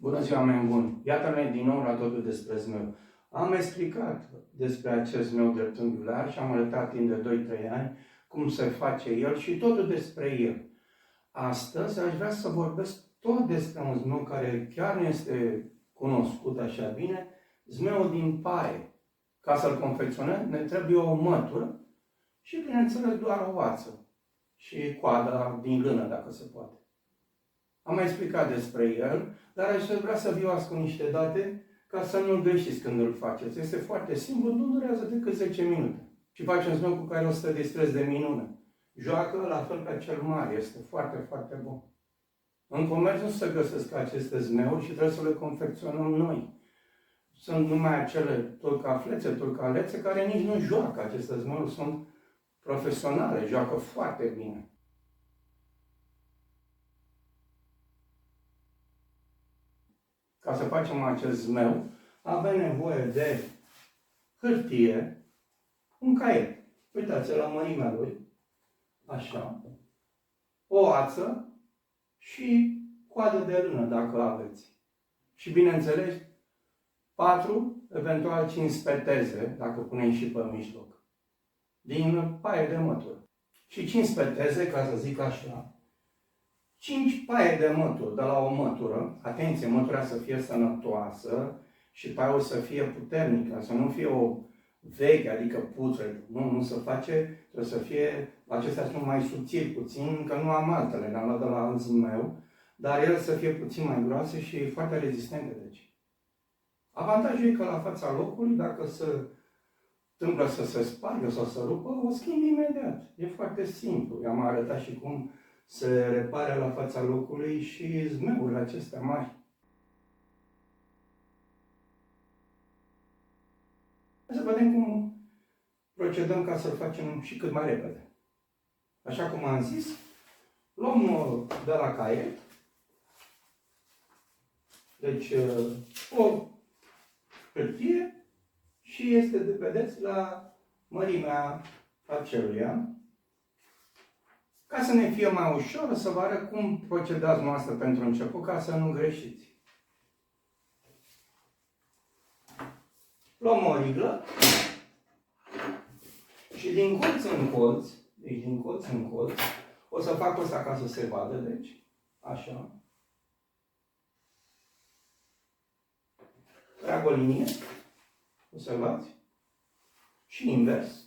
Bună ziua, oameni buni! Iată-ne din nou la totul despre zmeu. Am explicat despre acest zmeu dreptunghiular și am arătat timp de 2-3 ani cum se face el și totul despre el. Astăzi aș vrea să vorbesc tot despre un zmeu care chiar nu este cunoscut așa bine, zmeul din paie. Ca să-l confecționăm, ne trebuie o mătură și, bineînțeles, doar o oață și coada din lână, dacă se poate. Am mai explicat despre el, dar aș vrea să vi las cu niște date ca să nu-l greșiți când îl faceți. Este foarte simplu, nu durează decât 10 minute. Și faci un zmeu cu care o să te distrezi de minune. Joacă la fel ca cel mare, este foarte, foarte bun. În comerț nu se găsesc aceste zmeuri și trebuie să le confecționăm noi. Sunt numai acele tulcaflețe, tulcalețe care nici nu joacă aceste zmeuri, sunt profesionale, joacă foarte bine. Ca să facem acest zmeu, avem nevoie de hârtie, un caiet. Uitați-l la mărimea lui, așa, o ață și coadă de lână, dacă aveți. Și, bineînțeles, 4, eventual 5 speteze, dacă punem și pe mijloc, din paie de mătură. Și 5 speteze, ca să zic așa, 5 paie de mătură, de la o mătură, atenție, mătura să fie sănătoasă și paiul să fie puternică, să nu fie o veche, adică putre, nu se face, trebuie să fie, acestea sunt mai subțiri puțin, că nu am altele, le-am luat de la alt meu, dar ele să fie puțin mai groase și foarte rezistente, deci. Avantajul e că la fața locului, dacă se întâmplă să se spargă sau să rupă, o schimb imediat. E foarte simplu. I-am arătat și cum se repare la fața locului și zmeurile acestea mari. Hai să vedem cum procedăm ca să-l facem și cât mai repede. Așa cum am zis, luăm de la caiet, deci o hârtie și este, vedeți, la mărimea aceluia. Ca să ne fie mai ușor, să vă arăt cum procedați noastră pentru început, ca să nu greșiți. Luăm o riglă și din colț în colț, deci din colț în colț, o să fac asta ca să se vadă, deci, așa. Trag o linie, observați, și invers.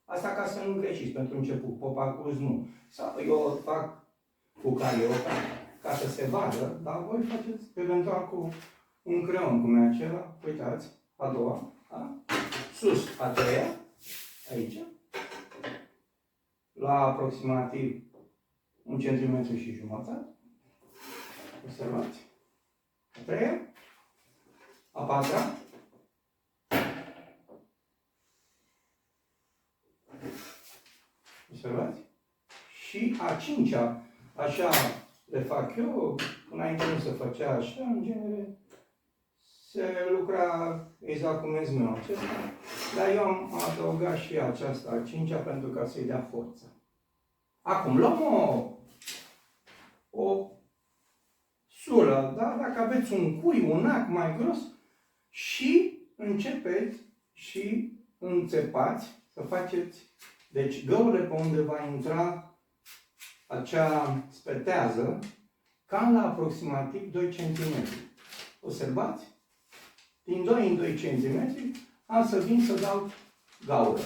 Asta ca să nu greșiți pentru început, popacul nu. Sau eu o fac cu carioca, ca să se vadă, dar voi faceți eventual cu un creon, cum e acela. Uitați, a doua, da? Sus, a treia, aici, la aproximativ 1,5 cm. Observați. A treia, a patra, observați? Și a cincea, așa le fac eu, înainte nu se făcea așa, în genere, se lucra exact cum e zmeul acesta, dar eu am adăugat și aceasta, a cincea, pentru ca să-i dea forță. Acum, luăm o sulă, da? Dacă aveți un cui, un ac mai gros, și începeți și înțepați să faceți, deci, găurile pe unde va intra acea spetează, cam la aproximativ 2 cm. Observați? Din 2 în 2 cm am să vin să dau gaură.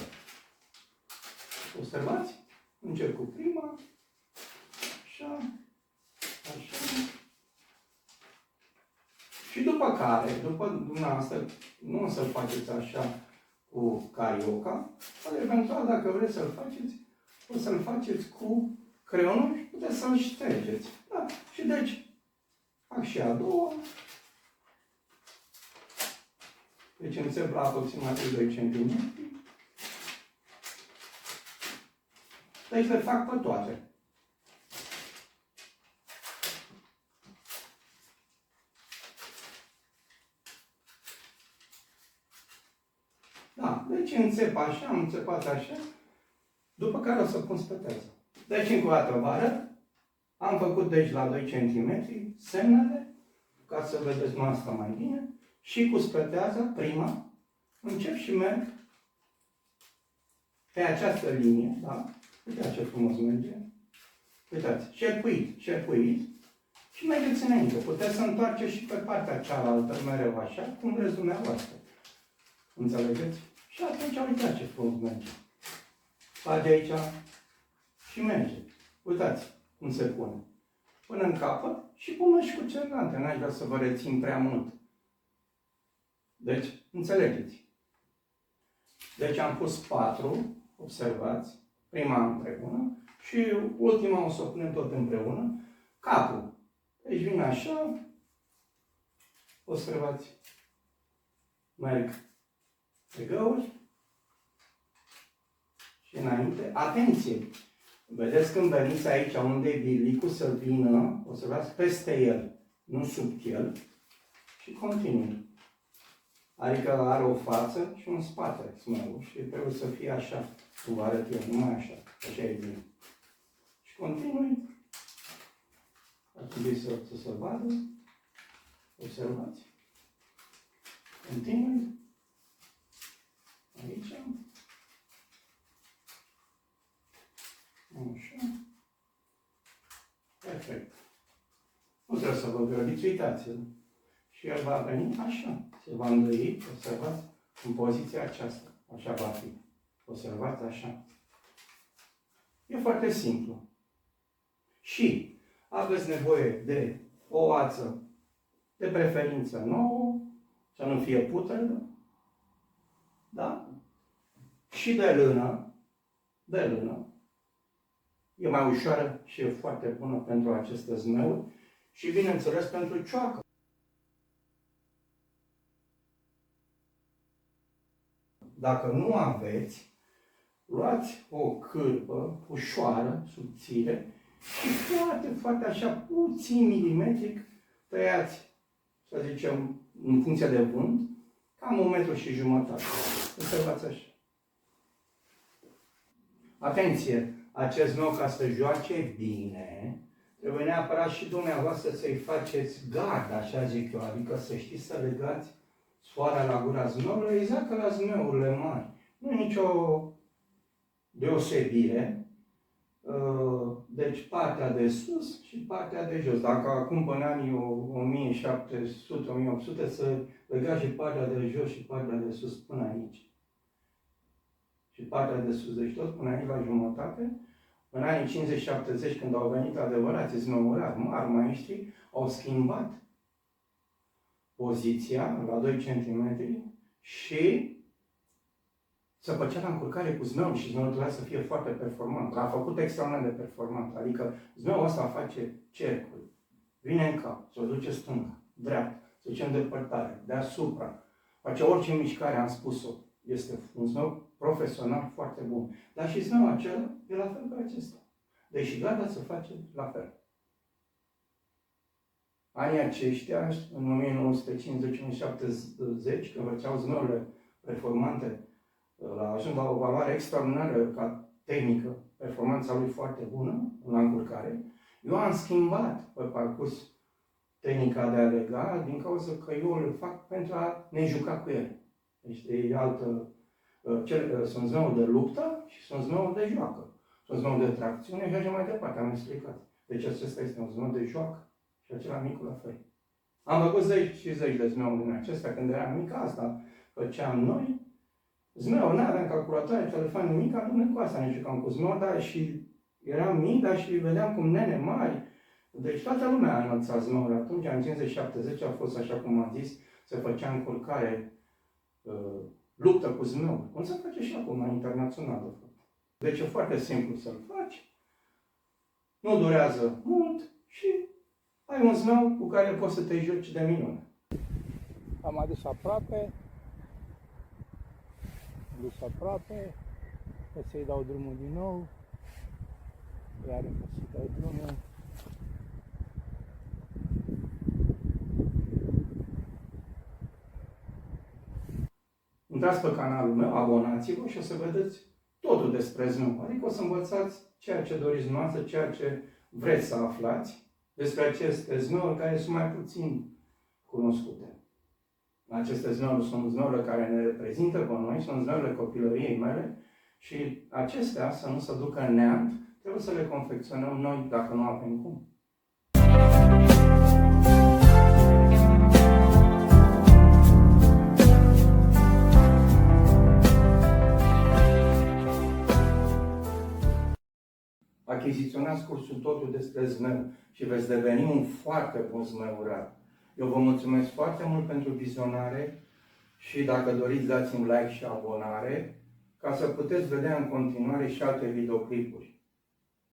Observați? Încep cu prima, așa, așa. Și după care, după dumneavoastră, nu o să-l faceți așa cu carioca, dar eventual, dacă vreți să-l faceți, o să-l faceți cu creionul și puteți să-l ștergeți. Da? Și deci, fac și a doua. Deci înțep la aproximativ 2 cm. Deci le fac pe toate. Da, deci înțep așa, am înțepat așa, după care o să pun spetează. Deci încă o dată vă arăt, Am făcut deci la 2 cm semnele, ca să vedeți masa mai bine, și cu spăteaza, prima, încep și merg pe această linie, da? Uitați ce frumos merge. Uitați, șerpuit, și mergeți înainte. Puteți să întoarceți și pe partea cealaltă, mereu așa, cum vreți dumneavoastră. Înțelegeți? Și atunci uitați ce frumos merge. Bage aici și merge. Uitați cum se pune. Până în capăt și până și cu celelalte. N-aș vrea să vă rețin prea mult. Deci, înțelegeți. Deci am pus 4, observați, prima împreună și ultima o să o punem tot împreună. Capul. Deci vin așa, observați, merg pe găuri și înainte. Atenție! Vedeți când veniți aici unde e bilicul să vină, observați, peste el, nu sub el, și continui. Adică are o față și un spate, smău, și trebuie să fie așa, cum vă arăt eu, numai așa, așa e bine. Și continui. Ar trebui să se vadă. Observați. Continui. Aici. Așa. Perfect. Nu trebuie să vă grăbiți, uitați-l. Și el va veni așa. Se va îndoi, observați, în poziția aceasta. Așa va fi. Observați așa. E foarte simplu. Și aveți nevoie de o ață de preferință nouă, să nu fie putredă, da? Și de lână, e mai ușoară și e foarte bună pentru aceste zmeuri și, bineînțeles, pentru cioacă. Dacă nu aveți, luați o cârpă ușoară, subțire, și foarte, foarte așa, puțin milimetric, tăiați, să zicem, în funcție de vânt, cam 1,5 m. Observați așa. Atenție! Acest nou, ca să joace bine, trebuie neapărat și dumneavoastră să-i faceți gard, așa zic eu, adică să știți să legați soarea la gura zmeului, exact ca la zmeurile mari. Nu e nicio deosebire. Deci partea de sus și partea de jos. Dacă acum până anii 1700-1800 să lega și partea de jos și partea de sus până aici. Și partea de sus, deci tot până aici la jumătate. În anii 50-70, când au venit adevărații zmeurari mari, maestri, au schimbat poziția la 2 cm și se făcea la încurcare cu zmeul și zmeul trebuia să fie foarte performant. L-a făcut extraordinar de performant. Adică zmeul ăsta face cercul. Vine în cap, se duce stânga, dreapta, se duce în depărtare, deasupra. Face orice mișcare, am spus-o. Este un zmeu profesional foarte bun. Dar și zmeul acela e la fel ca acesta. Deci și garda se face la fel. Anii aceștia, în 1950-1970, când făceau zmeurile performante, a ajuns la o valoare extraordinară ca tehnică, performanța lui foarte bună, la încurcare. Eu am schimbat pe parcurs tehnica de a lega, din cauza că eu le fac pentru a ne juca cu ele. Deci e altă... Sunt zmeuri de luptă și sunt zmeuri de joacă. Sunt zmeuri de tracțiune și așa mai departe, am explicat. Deci acesta este un zmeu de joacă și acela micul la fel. Am făcut 10 și 10 de zmeuri din acestea când eram mic, asta făceam noi. Zmeu, nu aveam calculatoare, telefon, nimic, atunci cu asta ne jucam cu zmeu, dar și eram mic, dar și vedeam cum nene mari. Deci toată lumea a înălțat zmeuri. Atunci, în 50-70, a fost așa cum am zis, se făcea încurcare, luptă cu zmeu. Cum se face și acum, internațional, de fapt. Deci e foarte simplu să-l faci, nu durează mult și ai un zmeu cu care poți să te joci de minune. Am adus aproape, o să-i dau drumul din nou, iar o să-i dau drumul. Intrați pe canalul meu, abonați-vă și o să vedeți totul despre zmeu. Adică o să învățați ceea ce doriți noastră, ceea ce vreți să aflați despre aceste zmeuri care sunt mai puțin cunoscute. Aceste zmeuri sunt zmeurile care ne reprezintă pe noi, sunt zmeurile copilăriei mele și acestea, să nu se ducă în neant, trebuie să le confecționăm noi, dacă nu avem cum. Achiziționați cursul Totul despre zmeu și veți deveni un foarte bun zmeurar. Eu vă mulțumesc foarte mult pentru vizionare și dacă doriți dați-mi like și abonare ca să puteți vedea în continuare și alte videoclipuri.